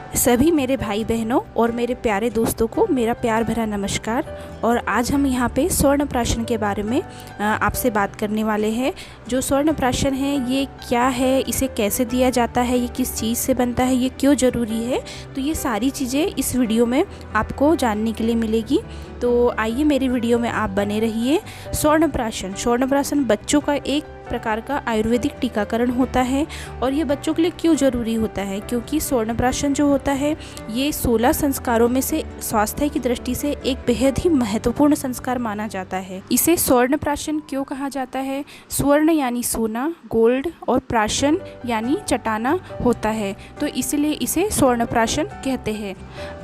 सभी मेरे भाई बहनों और मेरे प्यारे दोस्तों को मेरा प्यार भरा नमस्कार। और आज हम यहाँ पे स्वर्ण प्राशन के बारे में आपसे बात करने वाले हैं। जो स्वर्ण प्राशन है ये क्या है, इसे कैसे दिया जाता है, ये किस चीज़ से बनता है, ये क्यों ज़रूरी है, तो ये सारी चीज़ें इस वीडियो में आपको जानने के लिए मिलेगी। तो आइए मेरी वीडियो में आप बने रहिए। स्वर्ण प्राशन बच्चों का एक प्रकार का आयुर्वेदिक टीकाकरण होता है। और ये बच्चों के लिए क्यों ज़रूरी होता है, क्योंकि स्वर्ण प्राशन जो होता है ये 16 संस्कारों में से स्वास्थ्य की दृष्टि से एक बेहद ही महत्वपूर्ण संस्कार माना जाता है। इसे स्वर्ण प्राशन क्यों कहा जाता है? स्वर्ण यानी सोना, गोल्ड, और प्राशन यानी चटाना होता है, तो इसलिए इसे स्वर्ण प्राशन कहते हैं।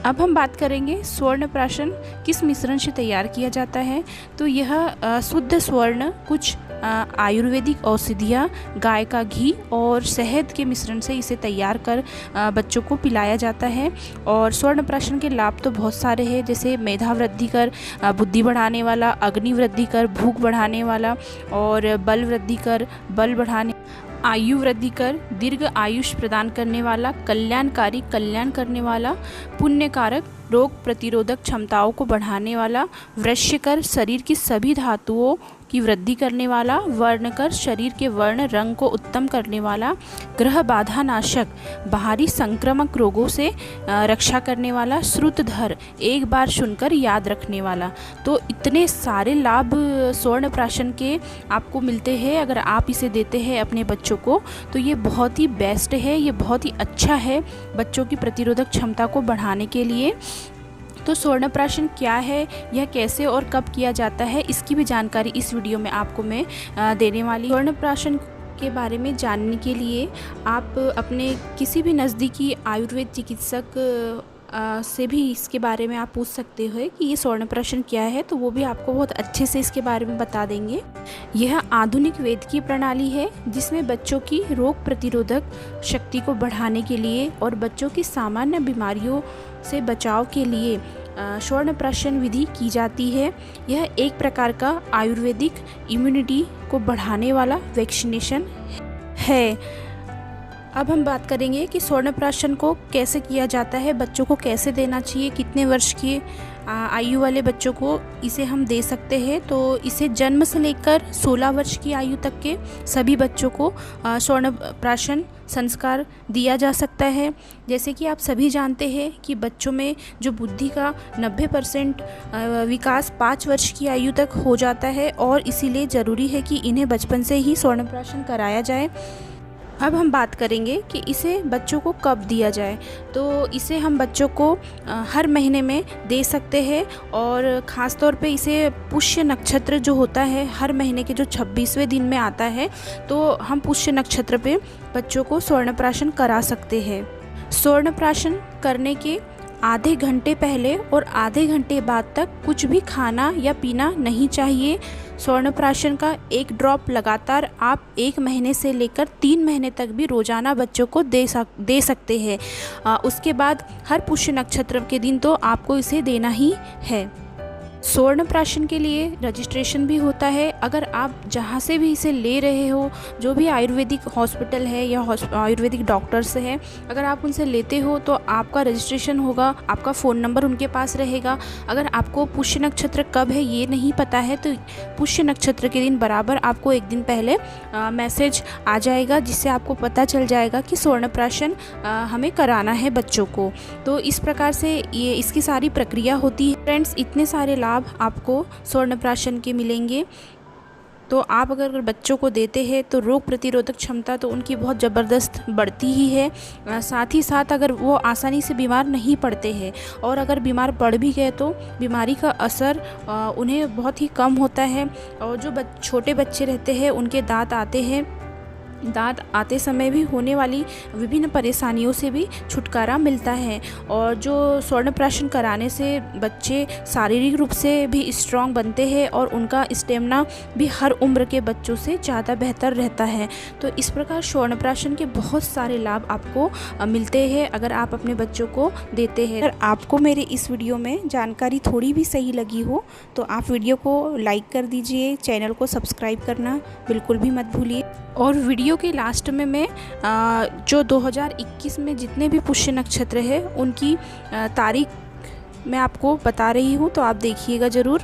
अब हम बात करेंगे स्वर्ण प्राशन किस मिश्रण से तैयार किया जाता है। तो यह शुद्ध स्वर्ण कुछ आयुर्वेदिक औषधियाँ, गाय का घी और शहद के मिश्रण से इसे तैयार कर बच्चों को पिलाया जाता है। और स्वर्ण प्राशन के लाभ तो बहुत सारे हैं, जैसे मेधा वृद्धि कर, बुद्धि बढ़ाने वाला, अग्नि वृद्धि कर, भूख बढ़ाने वाला, और बल वृद्धि कर, बल बढ़ाने, आयु वृद्धि कर, दीर्घ आयुष प्रदान करने वाला, कल्याणकारी, कल्याण करने वाला, पुण्यकारक, रोग प्रतिरोधक क्षमताओं को बढ़ाने वाला, वृश्यकर, शरीर की सभी धातुओं की वृद्धि करने वाला, वर्णकर, शरीर के वर्ण रंग को उत्तम करने वाला, ग्रह बाधा नाशक, बाहरी संक्रामक रोगों से रक्षा करने वाला, श्रुतधर, एक बार सुनकर याद रखने वाला। तो इतने सारे लाभ स्वर्ण प्राशन के आपको मिलते हैं अगर आप इसे देते हैं अपने बच्चों को। तो ये बहुत ही बेस्ट है, ये बहुत ही अच्छा है बच्चों की प्रतिरोधक क्षमता को बढ़ाने के लिए। तो स्वर्ण प्राशन क्या है, यह कैसे और कब किया जाता है, इसकी भी जानकारी इस वीडियो में आपको मैं देने वाली। स्वर्ण प्राशन के बारे में जानने के लिए आप अपने किसी भी नज़दीकी आयुर्वेद चिकित्सक से भी इसके बारे में आप पूछ सकते हो कि ये स्वर्ण प्राशन क्या है, तो वो भी आपको बहुत अच्छे से इसके बारे में बता देंगे। यह आधुनिक वैद्य की प्रणाली है जिसमें बच्चों की रोग प्रतिरोधक शक्ति को बढ़ाने के लिए और बच्चों की सामान्य बीमारियों से बचाव के लिए स्वर्ण प्राशन विधि की जाती है। यह एक प्रकार का आयुर्वेदिक इम्यूनिटी को बढ़ाने वाला वैक्सीनेशन है। अब हम बात करेंगे कि स्वर्ण प्राशन को कैसे किया जाता है, बच्चों को कैसे देना चाहिए, कितने वर्ष की आयु वाले बच्चों को इसे हम दे सकते हैं। तो इसे जन्म से लेकर 16 वर्ष की आयु तक के सभी बच्चों को स्वर्ण प्राशन संस्कार दिया जा सकता है। जैसे कि आप सभी जानते हैं कि बच्चों में जो बुद्धि का 90% विकास 5 वर्ष की आयु तक हो जाता है, और इसीलिए ज़रूरी है कि इन्हें बचपन से ही स्वर्ण प्राशन कराया जाए। अब हम बात करेंगे कि इसे बच्चों को कब दिया जाए। तो इसे हम बच्चों को हर महीने में दे सकते हैं, और ख़ास तौर पे इसे पुष्य नक्षत्र जो होता है हर महीने के जो 26वें दिन में आता है, तो हम पुष्य नक्षत्र पे बच्चों को स्वर्ण प्राशन करा सकते हैं। स्वर्ण प्राशन करने के आधे घंटे पहले और आधे घंटे बाद तक कुछ भी खाना या पीना नहीं चाहिए। स्वर्ण प्राशन का एक ड्रॉप लगातार आप 1 महीने से लेकर 3 महीने तक भी रोज़ाना बच्चों को दे सकते हैं। उसके बाद हर पुष्य नक्षत्र के दिन तो आपको इसे देना ही है। स्वर्ण प्राशन के लिए रजिस्ट्रेशन भी होता है। अगर आप जहाँ से भी इसे ले रहे हो, जो भी आयुर्वेदिक हॉस्पिटल है या आयुर्वेदिक डॉक्टर्स हैं, अगर आप उनसे लेते हो तो आपका रजिस्ट्रेशन होगा, आपका फ़ोन नंबर उनके पास रहेगा। अगर आपको पुष्य नक्षत्र कब है ये नहीं पता है, तो पुष्य नक्षत्र के दिन बराबर आपको 1 दिन पहले मैसेज आ जाएगा, जिससे आपको पता चल जाएगा कि स्वर्ण प्राशन हमें कराना है बच्चों को। तो इस प्रकार से ये इसकी सारी प्रक्रिया होती है। फ्रेंड्स, इतने सारे लाभ आपको स्वर्ण प्राशन के मिलेंगे। तो आप अगर बच्चों को देते हैं तो रोग प्रतिरोधक क्षमता तो उनकी बहुत ज़बरदस्त बढ़ती ही है। साथ ही साथ अगर वो आसानी से बीमार नहीं पड़ते हैं, और अगर बीमार पड़ भी गए तो बीमारी का असर उन्हें बहुत ही कम होता है। और जो छोटे बच्चे रहते हैं उनके दांत आते हैं, दांत आते समय भी होने वाली विभिन्न परेशानियों से भी छुटकारा मिलता है। और जो स्वर्ण प्राशन कराने से बच्चे शारीरिक रूप से भी स्ट्रांग बनते हैं, और उनका स्टेमिना भी हर उम्र के बच्चों से ज़्यादा बेहतर रहता है। तो इस प्रकार स्वर्ण प्राशन के बहुत सारे लाभ आपको मिलते हैं अगर आप अपने बच्चों को देते हैं। अगर आपको मेरे इस वीडियो में जानकारी थोड़ी भी सही लगी हो तो आप वीडियो को लाइक कर दीजिए, चैनल को सब्सक्राइब करना बिल्कुल भी मत भूलिए। और वीडियो के लास्ट में मैं जो 2021 में जितने भी पुष्य नक्षत्र है उनकी तारीख मैं आपको बता रही हूँ, तो आप देखिएगा ज़रूर।